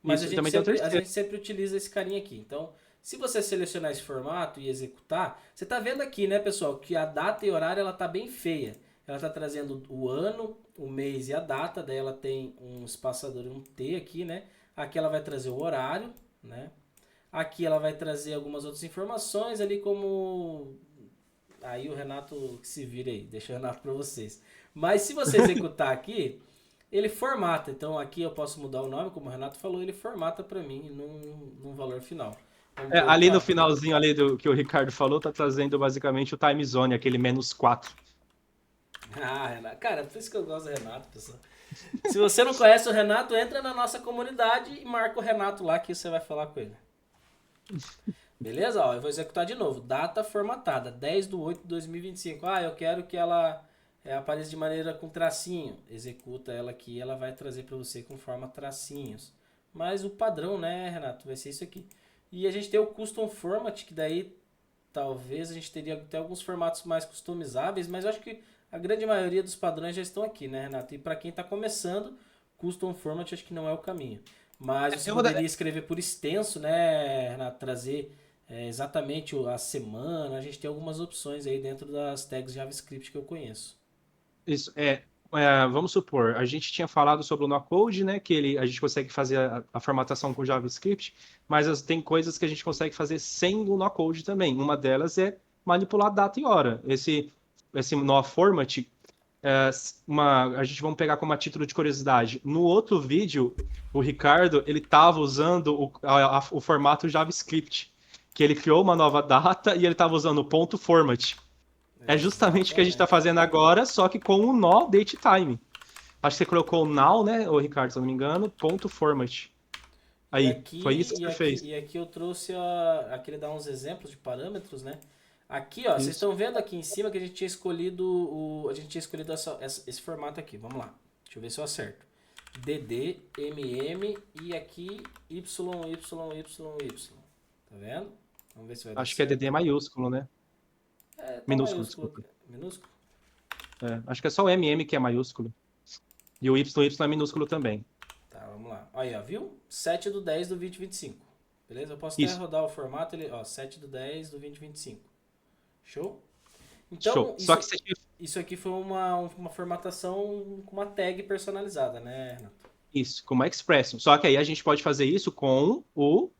Mas Isso, e também tem o a terceiro. gente sempre utiliza esse carinha aqui. Então, se você selecionar esse formato e executar, você está vendo aqui, né, pessoal, que a data e horário ela tá bem feia. Ela está trazendo o ano, o mês e a data, daí ela tem um espaçador, um T aqui, né? Aqui ela vai trazer o horário, né? Aqui ela vai trazer algumas outras informações ali como aí o Renato que se vira aí, deixa o Renato para vocês. Mas se você executar aqui, ele formata. Então aqui eu posso mudar o nome, como o Renato falou, ele formata para mim num valor final. Vamos pôr aqui, Ali no ó. finalzinho ali do que o Ricardo falou, tá trazendo basicamente o time zone, aquele -4. Ah, Renato. Cara, por isso que eu gosto do Renato, pessoal. Se você não conhece o Renato, entra na nossa comunidade e marca o Renato lá que você vai falar com ele. Beleza? Ó, eu vou executar de novo. Data formatada, 10/8/2025. Ah, eu quero que ela apareça de maneira com tracinho. Executa ela aqui, ela vai trazer para você com forma tracinhos. Mas o padrão, né, Renato, vai ser isso aqui. E a gente tem o Custom Format, que daí talvez a gente teria até alguns formatos mais customizáveis, mas eu acho que a grande maioria dos padrões já estão aqui, né, Renato? E para quem está começando, Custom Format acho que não é o caminho. Mas você Eu vou dar, poderia escrever por extenso, né, Renato? Trazer exatamente a semana. A gente tem algumas opções aí dentro das tags JavaScript que eu conheço. isso, vamos supor, a gente tinha falado sobre o no-code, né, que a gente consegue fazer a formatação com JavaScript, mas tem coisas que a gente consegue fazer sem o no-code também. Uma delas é manipular data e hora. Esse no-format, a gente vamos pegar como a título de curiosidade. No outro vídeo, o Ricardo ele estava usando o formato JavaScript, que ele criou uma nova data e ele estava usando o ponto format. É justamente o que a gente está Exatamente. fazendo agora, só que com o nó datetime. Acho que você colocou o now, né, o Ricardo, se eu não me engano, ponto format. Aí, foi isso que você fez. E aqui eu trouxe aqui ele dá uns exemplos de parâmetros, né? Aqui, ó, vocês Isso. estão vendo aqui em cima que a gente tinha escolhido a gente tinha escolhido esse formato aqui. Vamos lá. Deixa eu ver se eu acerto. DD, MM e aqui YYYY. Tá vendo? Vamos ver se vai dar Acho que é certo. DD maiúsculo, né? É, tá Minúsculo, maiúsculo. desculpa. Minúsculo? É, acho que é só o MM que é maiúsculo. E o YY é minúsculo também. Tá, vamos lá. Aí, ó, viu? 7/10 do 2025. Beleza? Eu posso até Isso. rodar o formato, ele, ó, 7/10 do 2025. Show? Show. Então, Só que você tinha. isso aqui foi uma formatação com uma tag personalizada, né, Renato? Isso, como Expression. Só que aí a gente pode fazer isso com o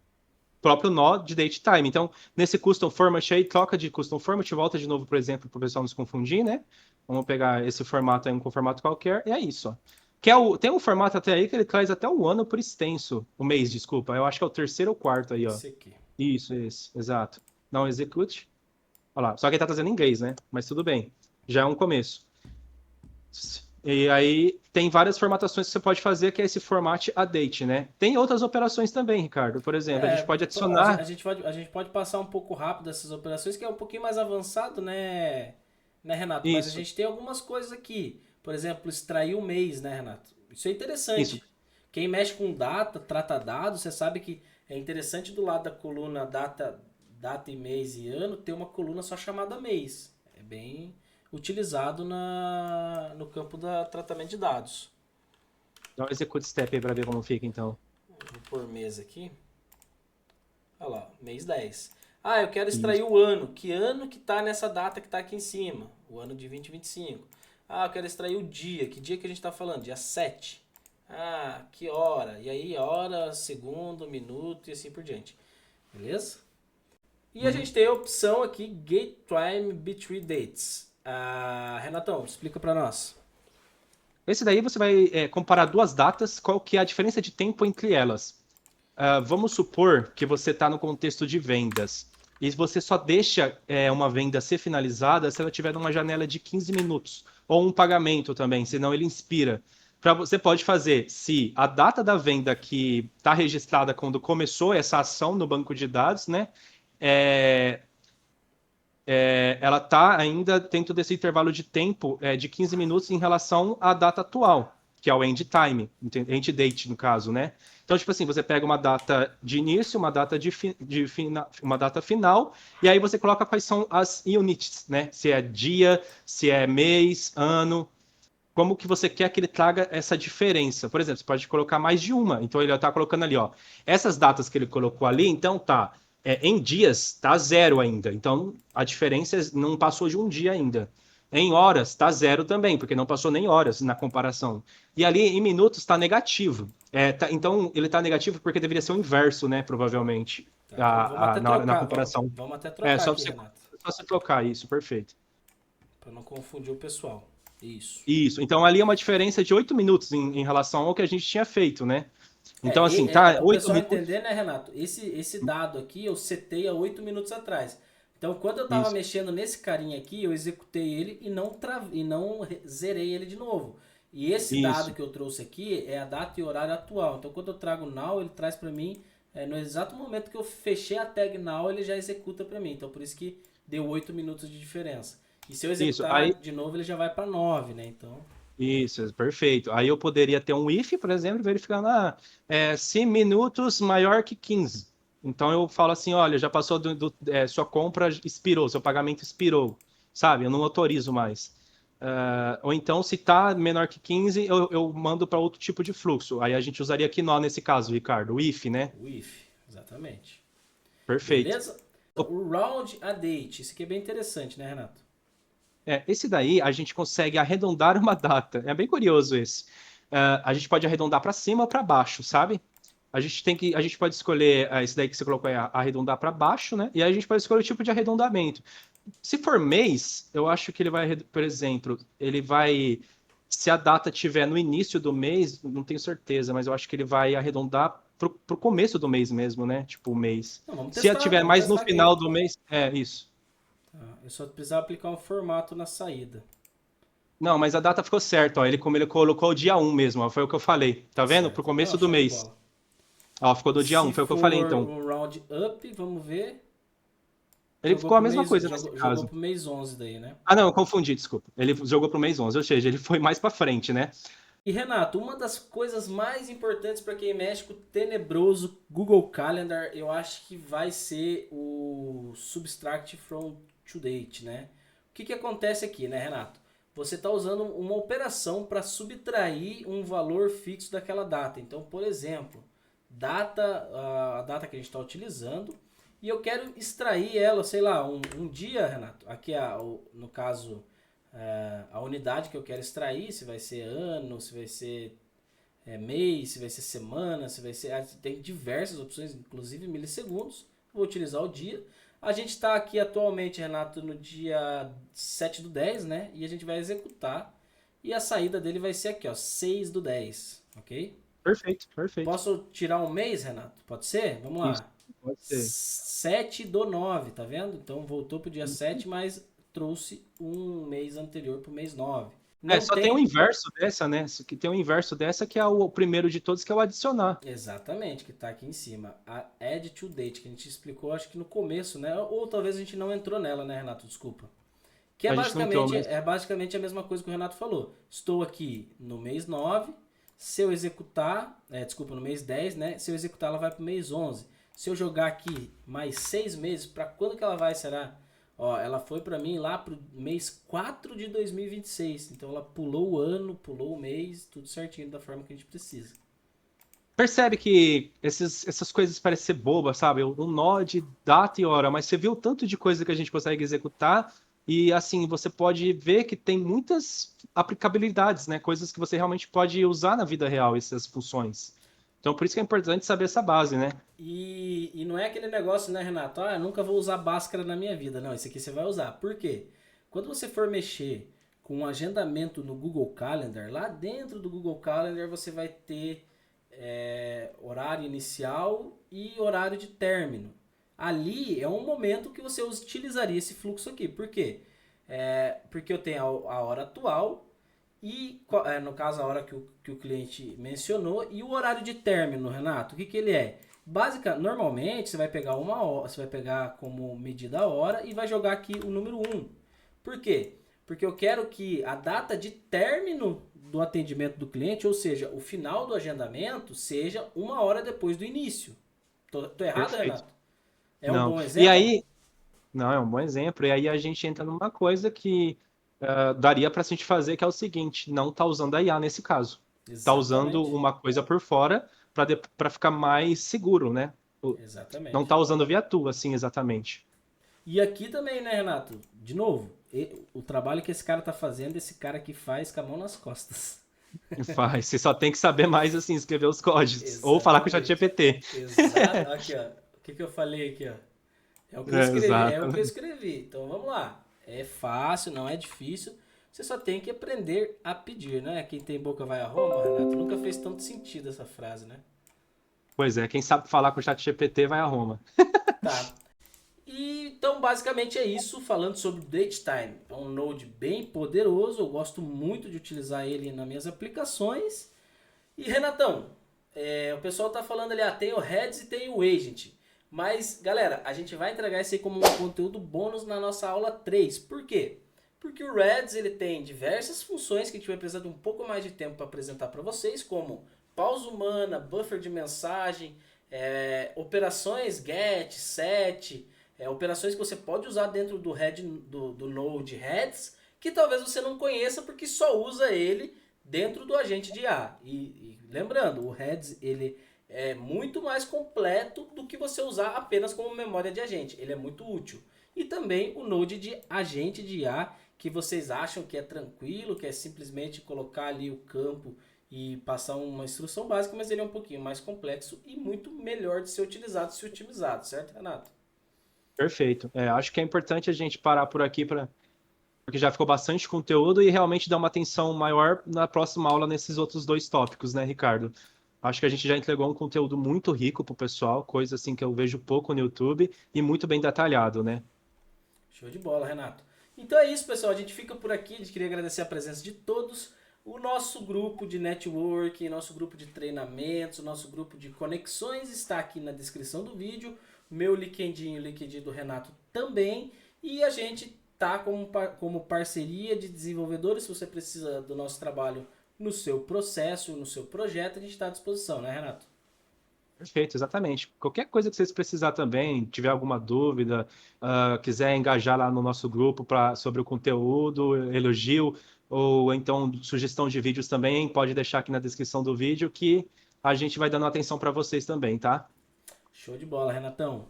próprio nó de date time. Então, nesse custom format aí, troca de custom format, volta de novo, por exemplo, para o pessoal não se confundir, né? Vamos pegar esse formato aí, um formato qualquer, e é isso, ó. Tem um formato até aí que ele traz até o ano por extenso, o mês, desculpa. Eu acho que é o terceiro ou quarto aí, ó. Esse aqui. Isso, esse, exato. Não execute. Olha lá, só que ele tá trazendo em inglês, né? Mas tudo bem. Já é um começo. E aí tem várias formatações que você pode fazer, que é esse format a date, né? Tem outras operações também, Ricardo. Por exemplo, a gente É, pode adicionar a gente pode passar um pouco rápido essas operações, que é um pouquinho mais avançado, né, Renato? Mas a isso, gente tem algumas coisas aqui. Por exemplo, extrair o mês, né, Renato? Isso é isso. interessante. Quem mexe com data, trata dados, você sabe que é interessante do lado da coluna data e mês e ano ter uma coluna só chamada mês. É bem utilizado no campo da tratamento de dados. Dá um execute step aí pra ver como fica, então. Vou pôr mês aqui. Olha lá, mês 10. Ah, eu quero extrair Isso. o ano. Que ano que tá nessa data que tá aqui em cima? O ano de 2025. Ah, eu quero extrair o dia. Que dia que a gente tá falando? Dia 7. Ah, que hora? E aí, hora, segundo, minuto e assim por diante. Beleza? E a Uhum. gente tem a opção aqui, Gate Time Between Dates. Ah, Renatão, explica pra nós. Esse daí você vai comparar duas datas, qual que é a diferença de tempo entre elas. Vamos supor que você está no contexto de vendas e você só deixa uma venda ser finalizada se ela tiver numa janela de 15 minutos, ou um pagamento também, senão ele inspira. Você pode fazer se a data da venda que está registrada quando começou essa ação no banco de dados, né? é, ela está ainda dentro desse intervalo de tempo de 15 minutos em relação à data atual, que é o end time, end date no caso, né? Então, tipo assim, você pega uma data de início, uma data uma data final, e aí você coloca quais são as units, né? Se é dia, se é mês, ano, como que você quer que ele traga essa diferença. Por exemplo, você pode colocar mais de uma. Então ele está colocando ali, ó, essas datas que ele colocou ali, então tá, em dias tá zero ainda. Então a diferença não passou de um dia ainda. Em horas está zero também, porque não passou nem horas na comparação. E ali em minutos está negativo. Então ele está negativo porque deveria ser o inverso, né? Provavelmente, Tá, vamos até na trocar. comparação. Vamos até É trocar só aqui, você, Renato. só você trocar isso, perfeito. Pra não confundir o pessoal. Isso. Isso. Então ali é uma diferença de 8 minutos em relação ao que a gente tinha feito, né? Então, assim, É tá para o 8 pessoal minutos. entender, né, Renato? Esse dado aqui eu setei há 8 minutos atrás. Então, quando eu estava Isso, mexendo nesse carinha aqui, eu executei ele e não zerei ele de novo. E esse dado isso, que eu trouxe aqui é a data e horário atual. Então, quando eu trago now, ele traz para mim, no exato momento que eu fechei a tag now, ele já executa para mim. Então, por isso que deu 8 minutos de diferença. E se eu isso. Aí, executar de novo, ele já vai para 9, né? Então, isso, perfeito. Aí eu poderia ter um if, por exemplo, verificando, se minutos maior que 15. Então eu falo assim, olha, já passou sua compra expirou, seu pagamento expirou, sabe? Eu não autorizo mais. Ou então, se está menor que 15, eu mando para outro tipo de fluxo. Aí a gente usaria aqui nó nesse caso, Ricardo, o if, né? o if, exatamente. Perfeito. Beleza? O round a date. Isso aqui é bem interessante, né, Renato? Esse daí a gente consegue arredondar uma data. É bem curioso esse. A gente pode arredondar para cima ou para baixo, sabe? A gente pode escolher esse daí que você colocou aí, arredondar para baixo, né? E aí a gente pode escolher o tipo de arredondamento. Se for mês, eu acho que ele vai, por exemplo, ele vai, se a data tiver no início do mês, não tenho certeza, mas eu acho que ele vai arredondar pro começo do mês mesmo, né? Tipo o mês. Não, Se ela tiver vamos mais no testar aqui. final do mês, é isso. Tá, eu só precisava aplicar um formato na saída. Não, mas a data ficou certa, ó. Como ele colocou o dia 1 mesmo, ó, foi o que eu falei. Tá Tá vendo? Pro certo. Não, começo do show de mês. bola. Ó, ficou do dia Se 1, foi o que eu falei for então. um round up, vamos ver. Ele ficou a mesma coisa nesse Jogou caso. pro mês 11 daí, né? Ah, não, eu confundi, desculpa. Ele jogou pro mês 11, ou seja, ele foi mais pra frente, né? E Renato, uma das coisas mais importantes para quem mexe com o tenebroso Google Calendar, eu acho que vai ser o Subtract from to date, né? O que acontece aqui, né, Renato? Você está usando uma operação para subtrair um valor fixo daquela data. Então, por exemplo, a data que a gente está utilizando, e eu quero extrair ela, sei lá, um dia, Renato. Aqui, no caso, a unidade que eu quero extrair, se vai ser ano, se vai ser mês, se vai ser semana, se vai ser. Tem diversas opções, inclusive milissegundos. Vou utilizar o dia. A gente está aqui atualmente, Renato, no dia 7/10, né? E a gente vai executar. E a saída dele vai ser aqui, ó, 6/10, ok? Perfeito, perfeito. Posso tirar um mês, Renato? Pode ser? Vamos Isso, lá. pode ser. 7/9, tá vendo? Então voltou pro dia 7, mas trouxe um mês anterior pro mês 9. É, Não só tem o tem. inverso dessa, né? Que tem o inverso dessa, que é o primeiro de todos, que é o adicionar. Exatamente, que tá aqui em cima. A Add to Date, que a gente explicou, acho que no começo, né? Ou talvez a gente não entrou nela, né, Renato? Desculpa. Que A gente não entrou, mas é basicamente a mesma coisa que o Renato falou. Estou aqui no mês 9. Se eu executar, desculpa, no mês 10, né? Se eu executar, ela vai para o mês 11. Se eu jogar aqui mais 6 meses, para quando que ela vai, será? Ó, ela foi para mim lá pro mês 4 de 2026. Então ela pulou o ano, pulou o mês, tudo certinho da forma que a gente precisa. percebe que essas coisas parecem ser bobas, sabe? Um nó de data e hora, mas você viu o tanto de coisa que a gente consegue executar e, assim, você pode ver que tem muitas aplicabilidades, né? Coisas que você realmente pode usar na vida real, essas funções. Então, por isso que é importante saber essa base, né? E não é aquele negócio, né, Renato? Ah, eu nunca vou usar Bhaskara na minha vida. Não, esse aqui você vai usar. Por quê? Quando você for mexer com um agendamento no Google Calendar, lá dentro do Google Calendar você vai ter horário inicial e horário de término. Ali é um momento que você utilizaria esse fluxo aqui. Por quê? Porque eu tenho a hora atual e, no caso, a hora que o cliente mencionou e o horário de término, Renato. O que ele é? Normalmente você vai pegar uma hora, você vai pegar como medida a hora e vai jogar aqui o número 1. Por quê? Porque eu quero que a data de término do atendimento do cliente, ou seja, o final do agendamento, seja uma hora depois do início. Tô errado, Perfeito. Renato? É um Não. bom E exemplo? aí, não, é um bom exemplo. E aí a gente entra numa coisa que daria para a gente fazer, que é o seguinte: não tá usando a IA nesse caso. Tá usando Exatamente. uma coisa por fora para ficar mais seguro, né? Não Exatamente. tá usando via tu, assim, exatamente. E aqui também, né, Renato? De novo, o trabalho que esse cara tá fazendo, esse cara que faz com a mão nas costas. Faz. Você só tem que saber mais, assim, escrever os códigos. Ou falar com o Exatamente. ChatGPT. Exato. Aqui, ó. O que eu falei aqui, ó? É o que eu escrevi, é o que eu Exato. escrevi. Então vamos lá. É fácil, não é difícil. Você só tem que aprender a pedir, né? Quem tem boca vai a Roma, Renato. Nunca fez tanto sentido essa frase, né? Pois é, quem sabe falar com o ChatGPT vai a Roma. Tá. E, então, basicamente é isso, falando sobre o DateTime. É um Node bem poderoso, eu gosto muito de utilizar ele nas minhas aplicações. E, Renatão, o pessoal tá falando ali, tem o Heads e tem o Agent. Mas, galera, a gente vai entregar isso aí como um conteúdo bônus na nossa aula 3. Por quê? Porque o Reds ele tem diversas funções que a gente vai precisar de um pouco mais de tempo para apresentar para vocês, como pausa humana, buffer de mensagem, operações get, set, operações que você pode usar dentro do head do Node Heads, que talvez você não conheça porque só usa ele dentro do agente de IA. E lembrando, o Heads ele é muito mais completo do que você usar apenas como memória de agente. Ele é muito útil. E também o Node de agente de IA, que vocês acham que é tranquilo, que é simplesmente colocar ali o campo e passar uma instrução básica, mas ele é um pouquinho mais complexo e muito melhor de ser utilizado se otimizado, certo, Renato? Perfeito. Acho que é importante a gente parar por aqui porque já ficou bastante conteúdo e realmente dar uma atenção maior na próxima aula nesses outros dois tópicos, né, Ricardo? Acho que a gente já entregou um conteúdo muito rico para o pessoal, coisa assim que eu vejo pouco no YouTube e muito bem detalhado, né? Show de bola, Renato. Então é isso, pessoal. A gente fica por aqui. A gente queria agradecer a presença de todos. O nosso grupo de networking, nosso grupo de treinamentos, o nosso grupo de conexões está aqui na descrição do vídeo. Meu LinkedIn e o LinkedIn do Renato também. E a gente tá como parceria de desenvolvedores. Se você precisa do nosso trabalho no seu processo, no seu projeto, a gente está à disposição, né, Renato? Perfeito, exatamente. Qualquer coisa que vocês precisar também, tiver alguma dúvida, quiser engajar lá no nosso grupo sobre o conteúdo, elogio, ou então sugestão de vídeos também, pode deixar aqui na descrição do vídeo que a gente vai dando atenção para vocês também, tá? Show de bola, Renatão.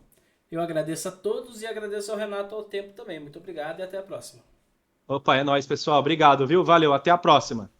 Eu agradeço a todos e agradeço ao Renato ao tempo também. Muito obrigado e até a próxima. Opa, é nóis, pessoal. Obrigado, viu? Valeu, até a próxima.